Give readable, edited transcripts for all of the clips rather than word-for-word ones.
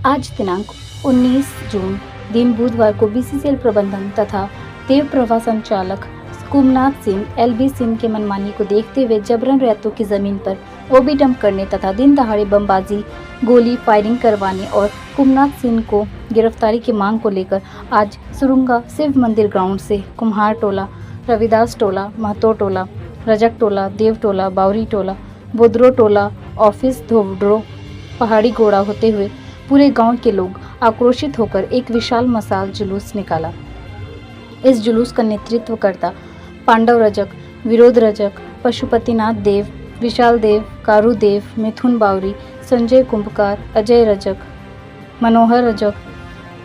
आज दिनांक 19 जून दिन बुधवार को बीसीसीएल प्रबंधन तथा देव प्रवाह संचालक कुमनाथ सिंह एलबी सिंह के मनमानी को देखते हुए जबरन रैयतों की जमीन पर ओबी डंप करने तथा दिन दहाड़े बमबाजी गोली फायरिंग करवाने और कुमनाथ सिंह को गिरफ्तारी की मांग को लेकर आज सुरुंगा शिव मंदिर ग्राउंड से कुम्हार टोला, रविदास टोला, महतो टोला, रजक टोला, देव टोला, बावरी टोला, बोदरो टोला, ऑफिस धोबड्रो, पहाड़ी घोड़ा होते हुए पूरे गांव के लोग आक्रोशित होकर एक विशाल मशाल जुलूस निकाला। इस जुलूस का नेतृत्व करता पांडव रजक, विरोध रजक, पशुपतिनाथ देव, विशाल देव, कारू देव, मिथुन बावरी, संजय कुंभकार, अजय रजक, मनोहर रजक,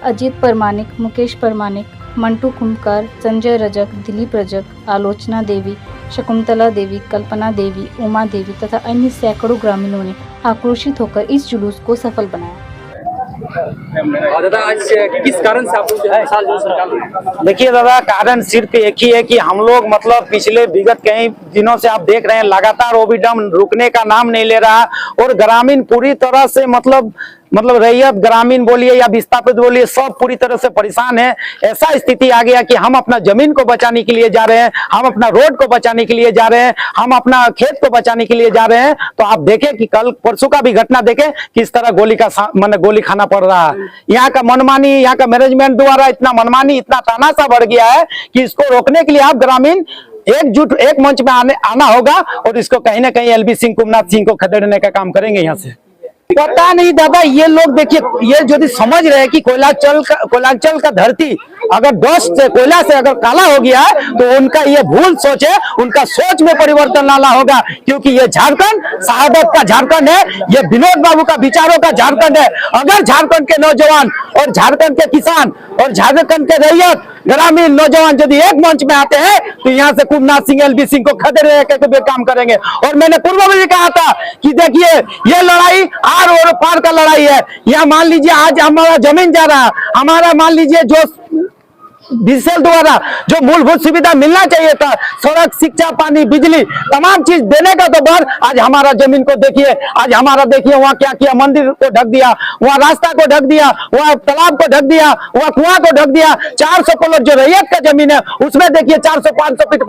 अजीत परमानिक, मुकेश परमानिक, मंटू कुंभकार, संजय रजक, दिलीप रजक, आलोचना देवी, शकुंतला देवी, कल्पना देवी, उमा देवी तथा अन्य सैकड़ों ग्रामीणों ने आक्रोशित होकर इस जुलूस को सफल बनाया। दादा आज किस कारण से आप लोग मशाल जुलूस निकाल रहे हैं? देखिए दादा, कारण सिर्फ एक ही है कि हम लोग मतलब पिछले विगत कई दिनों से आप देख रहे हैं लगातार ओबी डंप रुकने का नाम नहीं ले रहा और ग्रामीण पूरी तरह से मतलब रैयत ग्रामीण बोलिए या विस्थापित बोलिए सब पूरी तरह से परेशान है। ऐसा स्थिति आ गया कि हम अपना जमीन को बचाने के लिए जा रहे हैं, हम अपना रोड को बचाने के लिए जा रहे हैं, हम अपना खेत को बचाने के लिए जा रहे हैं। तो आप देखें कि कल परसों का भी घटना देखें किस तरह गोली खाना पड़ रहा है। यहाँ का मनमानी, यहाँ का मैनेजमेंट द्वारा इतना मनमानी, इतना तानाशाह बढ़ गया है कि इसको रोकने के लिए आप ग्रामीण एकजुट एक मंच में आना होगा और इसको कहीं ना कहीं एलबी सिंह, कुमनाथ सिंह को खदेड़ने का काम करेंगे। यहाँ से पता नहीं दादा, ये लोग देखिए, ये यदि समझ रहे हैं कि कोयलांचल का धरती अगर डस्ट से, कोयला से अगर काला हो गया है तो उनका ये भूल सोच है, उनका सोच में परिवर्तन लाना होगा। क्योंकि ये झारखंड शहादत का झारखंड है, ये विनोद बाबू का विचारों का झारखंड है। अगर झारखंड के नौजवान और झारखंड के किसान और झारखंड के रैयत ग्रामीण नौजवान यदि एक मंच में आते हैं तो यहाँ से कुमनाथ सिंह, एलबी सिंह को खदेड़ने के काम करेंगे। और मैंने पूर्व में भी कहा था कि देखिए ये लड़ाई आर और पार का लड़ाई है। यहाँ मान लीजिए आज हमारा जमीन जा रहा है, हमारा मान लीजिए जो बीसीसीएल द्वारा जो मूलभूत सुविधा मिलना चाहिए था, सड़क, शिक्षा, पानी, बिजली, तमाम चीज देने का तो बाद आज हमारा जमीन को देखिए, आज हमारा देखिए वहाँ क्या किया, मंदिर को ढक दिया, वहाँ रास्ता को ढक दिया, वहाँ तालाब को ढक दिया, वहाँ कुआं को ढक दिया। 400 प्लॉट जो रैयत का जमीन है उसमें देखिए 400-500 फीट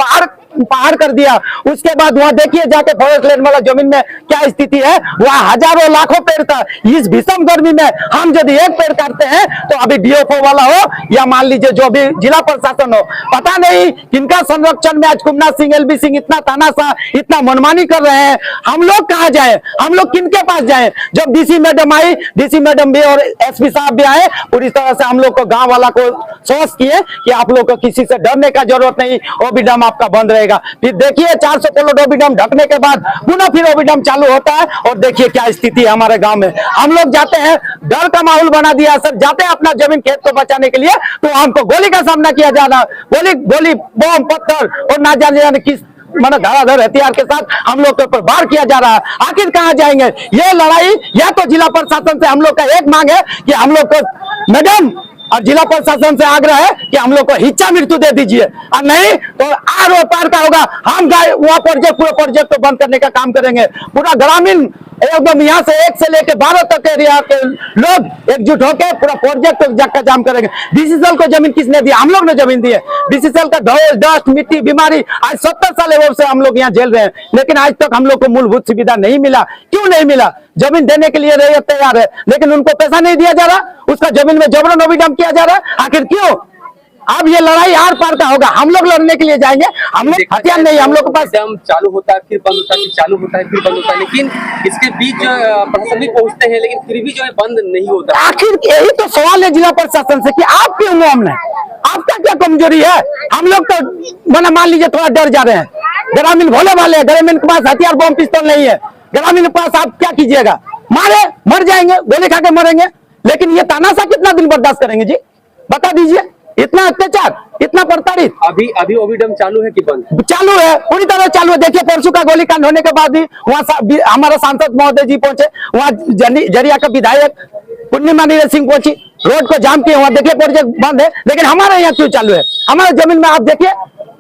पहाड़ कर दिया। उसके बाद वहाँ देखिए जाके फॉरेस्ट लैंड वाला जमीन में क्या स्थिति है, वहाँ हजारों लाखों पेड़ था। इस भीषण गर्मी में हम यदि एक पेड़ काटते हैं तो अभी डीएफओ वाला हो या मान लीजिए जो भी जिला प्रशासन हो, पता नहीं किनका संरक्षण में आज कुमनाथ सिंह, एलबी सिंह इतना तानाशाह, इतना मनमानी कर रहे हैं। हम लोग कहाँ जाए, हम लोग किनके पास जाए? जब डीसी मैडम आई, डीसी मैडम भी और एसपी साहब भी आए, पूरी तरह से हम लोग को गांव वाला को सोच किए कि आप लोग को किसी से डरने का जरूरत नहीं, ओबी डंप आपका बंद रहेगा। फिर देखिए 400 प्लॉट ओबी डंप ढकने के बाद पुनः फिर ओबी डंप चालू होता है और देखिए क्या स्थिति है हमारे गांव में। हम लोग जाते हैं, डर का माहौल बना दिया सर, जाते हैं अपना जमीन खेत को बचाने के लिए तो हमको गोली का सामना किया जा रहा, गोली बम पत्थर और ना जाने किस धाराधर हथियार के साथ हम लोग के ऊपर वार किया जा रहा है। आखिर कहां जाएंगे? ये लड़ाई या तो जिला प्रशासन से हम लोग का एक मांग है कि हम लोग को मैडम और जिला प्रशासन से आग्रह है कि हम लोग को हिच्चा मृत्यु दे दीजिए, और नहीं तो आर और पार का होगा। हम वहाँ पूरा प्रोजेक्ट को बंद करने का काम करेंगे। पूरा ग्रामीण एकदम यहाँ से 1 से लेकर 12 तक एरिया के लोग एकजुट होकर पूरा प्रोजेक्ट का काम करेंगे। बीसीसीएल को जमीन किसने दिया? हम लोग ने जमीन दी है। बीसीसीएल का ढोल, डस्ट, मिट्टी, बीमारी, आज 70 साल एवं से हम लोग यहाँ झेल रहे हैं, लेकिन आज तक हम लोग को मूलभूत सुविधा नहीं मिला। क्यों नहीं मिला? जमीन देने के लिए रैयत तैयार है लेकिन उनको पैसा नहीं दिया जा रहा, उसका जमीन में जबरन ओबी डंप किया जा रहा है। आखिर क्यों? अब ये लड़ाई आर पार का होगा, हम लोग लड़ने के लिए जाएंगे। हम लोग हथियार नहीं, हम लोग के पास चालू होता है फिर बंद होता है, फिर चालू होता है फिर बंद होता है, लेकिन इसके बीच प्रशासन भी पहुंचते हैं लेकिन फिर भी जो है बंद नहीं होता। आखिर यही तो सवाल है जिला प्रशासन से कि आप क्यों मुआम है, आपका क्या कमजोरी है? हम लोग तो मान लीजिए थोड़ा डर जा रहे हैं, ग्रामीण भोले वाले हैं, ग्रामीण के पास हथियार बम पिस्तौल नहीं है, ग्रामीण के पास आप क्या कीजिएगा? मारे मर जाएंगे, गोली खा के मरेंगे। लेकिन ये तानाशाह कितना दिन बर्दाश्त करेंगे जी, बता दीजिए? इतना अत्याचार, इतना प्रताड़ित। अभी ओबी डंप चालू है कि बंद? चालू है, पूरी तरह चालू है। देखिए परसों का गोलीकांड होने के बाद भी वहाँ हमारा सांसद महोदय जी पहुंचे, वहाँ जरिया का विधायक पूर्णिमा नीरज सिंह पहुंची, रोड को जाम किए। वहाँ देखिए प्रोजेक्ट बंद है, लेकिन हमारे यहाँ क्यों चालू है? हमारे जमीन में आप देखिए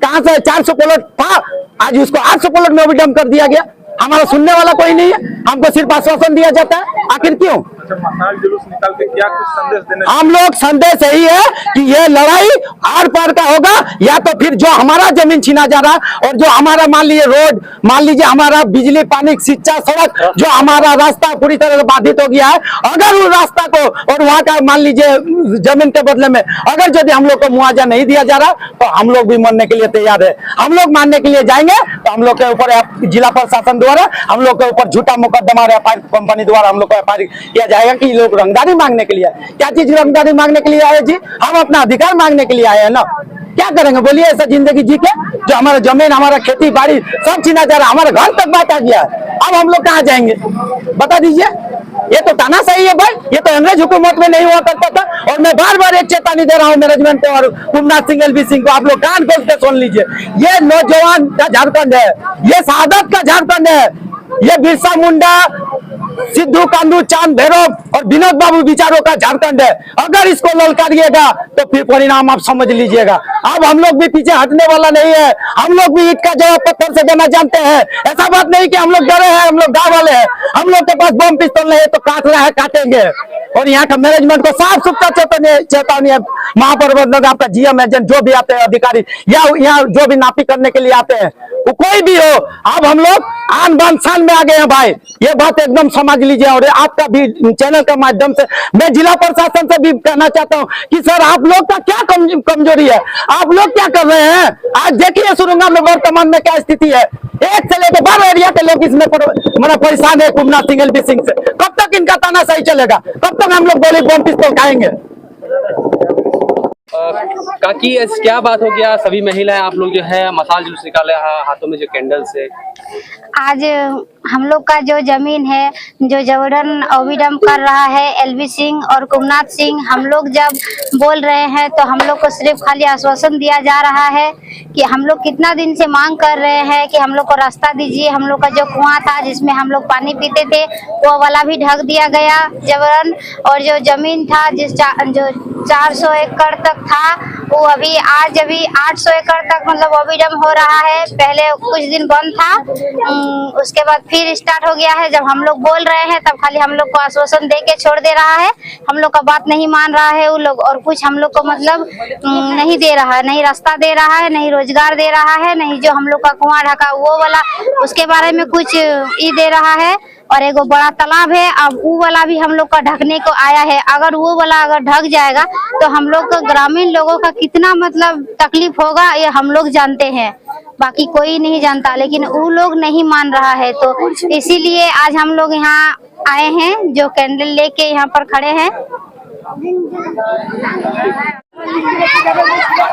कहाँ से 400 प्लॉट था, आज उसको 800 प्लॉट में ओबी डंप कर दिया गया। हमारा सुनने वाला कोई नहीं है, हमको सिर्फ आश्वासन दिया जाता है। आखिर क्यों? अच्छा मसाल जुलूस निकाल के क्या कुछ संदेश देने? हम लोग संदेश यही है कि ये लड़ाई आर पार का होगा, या तो फिर जो हमारा जमीन छीना जा रहा और जो हमारा मान लीजिए रोड, मान लीजिए हमारा बिजली पानी शिक्षा सड़क, जो हमारा रास्ता पूरी तरह से बाधित हो गया है, अगर उस रास्ता को और वहाँ का मान लीजिए जमीन के बदले में अगर यदि हम लोग को मुआवजा नहीं दिया जा रहा तो हम लोग भी मरने के लिए तैयार है। हम लोग मानने के लिए जाएंगे तो हम लोग के ऊपर जिला प्रशासन द्वारा हम लोग के ऊपर झूठा मुकदमा और एफआईआर कंपनी द्वारा हम लोग को एफआईआर किया जाएगा कि लोग रंगदारी मांगने के लिए, क्या चीज रंगदारी मांगने के लिए आए जी? हम अपना अधिकार मांगने के लिए आए हैं ना। क्या करेंगे बोलिए ऐसा जिंदगी जी के? जो हमारा जमीन हमारा खेती बाड़ी सब छीना जा रहा है, हमारे घर तक बांटा गया है, अब हम लोग कहाँ जाएंगे बता दीजिए? ये तो ताना सही है भाई, ये तो अंग्रेज हुकूमत में नहीं हुआ करता था। और मैं बार बार एक चेतावनी दे रहा हूँ मैनेजमेंट को और कुमनाथ सिंह एलबी सिंह को, आप लोग कान खोल के सुन लीजिए, ये नौजवान का झारखंड है, ये शहादत का झारखंड है, ये बिरसा मुंडा सिद्धू कांदू चांद भैरव और विनोद बाबू विचारों का झारखंड है। अगर इसको ललकारिएगा तो फिर परिणाम आप समझ लीजिएगा। अब हम लोग भी पीछे हटने वाला नहीं है, हम लोग भी ईंट का जवाब पत्थर से देना जानते हैं। ऐसा बात नहीं कि हम लोग डरे हैं, हम लोग गाँव वाले हैं, हम लोग के पास बम पिस्तौल नहीं है तो काट रहा है काटेंगे। और यहाँ का मैनेजमेंट को साफ सुथरा चेतावनी है, महाप्रबंधक आपका जीएम एजेंट जो भी आते हैं अधिकारी या यहाँ जो भी नापी करने के लिए आते हैं वो कोई भी हो, अब हम लोग आन बान शान में आ गए हैं भाई, ये बात एकदम समझ लीजिए। और आपका भी चैनल के माध्यम से मैं जिला प्रशासन से भी कहना चाहता हूँ कि सर आप लोग का क्या कमजोरी है, आप लोग क्या कर रहे हैं? आज देखिए सुरंगा में वर्तमान में क्या स्थिति है, 1 से लेकर 12 एरिया के लोग इसमें परेशान है कुमनाथ सिंह एलबी सिंह से। कब तक इनका ताना सही चलेगा? कब तक हम लोग गोली बम पिस्तौल खाएंगे? काकी क्या बात हो गया? सभी महिलाएं आप लोग जो है मसाल जुलूस निकाले हाथों में जो कैंडल से। आज हम लोग का जो जमीन है जो जबरन अविडम कर रहा है एलबी सिंह और कुमनाथ सिंह, हम लोग जब बोल रहे हैं तो हम लोग को सिर्फ खाली आश्वासन दिया जा रहा है कि हम लोग कितना दिन से मांग कर रहे हैं कि हम लोग को रास्ता दीजिए। हम लोग का जो कुआं था जिसमें हम लोग पानी पीते थे वो वाला भी ढक दिया गया जबरन, और जो जमीन था जो 400 एकड़ तक था वो अभी 800 एकड़ तक मतलब अविडम हो रहा है। पहले कुछ दिन बंद था, उसके बाद फिर स्टार्ट हो गया है। जब हम लोग बोल रहे हैं तब खाली हम लोग को आश्वासन दे के छोड़ दे रहा है, हम लोग का बात नहीं मान रहा है वो लोग, और कुछ हम लोग को मतलब नहीं दे रहा है, नहीं रास्ता दे रहा है, नहीं रोजगार दे रहा है, नहीं जो हम लोग का कुआं ढका वो वाला उसके बारे में कुछ ये दे रहा है। और एगो बड़ा तालाब है, अब वो वाला भी हम लोग का ढकने को आया है। अगर वो वाला अगर ढक जाएगा तो हम लोग का ग्रामीण लोगों का कितना मतलब तकलीफ होगा ये हम लोग जानते हैं, बाकी कोई नहीं जानता, लेकिन वो लोग नहीं मान रहा है। तो इसीलिए आज हम लोग यहाँ आए हैं, जो कैंडल लेके यहाँ पर खड़े हैं।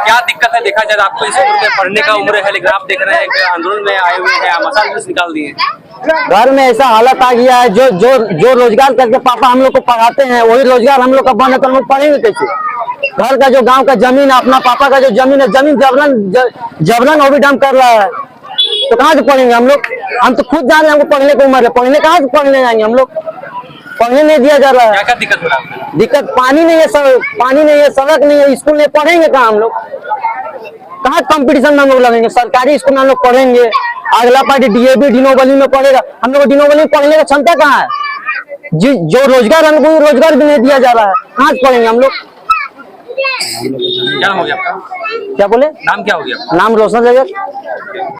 क्या दिक्कत है? देखा जाए आपको इस उम्र में पढ़ने का उम्र है, लेकिन आप देख रहे हैं कि आंदोलन में आए हुए हैं, मसाल जुलूस निकाल दिए। घर में ऐसा हालत आ गया है, जो रोजगार करके पापा हम लोग को पढ़ाते हैं वही रोजगार हम लोग का बंद है तो हम लोग पढ़ेंगे कैसे? घर का जो गांव का जमीन है, अपना पापा का जो जमीन है, जमीन जबरन ओवरडम कर रहा है, तो कहाँ से पढ़ेंगे हम लोग? हम तो खुद जान रहे हैं हमको पढ़ने की उम्र है, पढ़ने कहाँ से पढ़ने जाएंगे हम लोग? पढ़ने नहीं दिया जा रहा है। क्या दिक्कत हो रहा है? दिक्कत पानी नहीं है, पानी नहीं है, सड़क नहीं है, स्कूल नहीं, पढ़ेंगे कहाँ हम लोग? कहाँ कंपटीशन में हम लोग लगेंगे? सरकारी स्कूल में हम लोग पढ़ेंगे, अगला पार्टी डीएवी डिनोवली में पढ़ेगा, हम लोग डिनोवली में पढ़ने का क्षमता कहाँ है? जो रोजगार हमको रोजगार भी नहीं दिया जा रहा है, कहाँ से पढ़ेंगे हम लोग? क्या हो गया आपका? क्या बोले? नाम क्या हो गया? नाम रोशन जगह।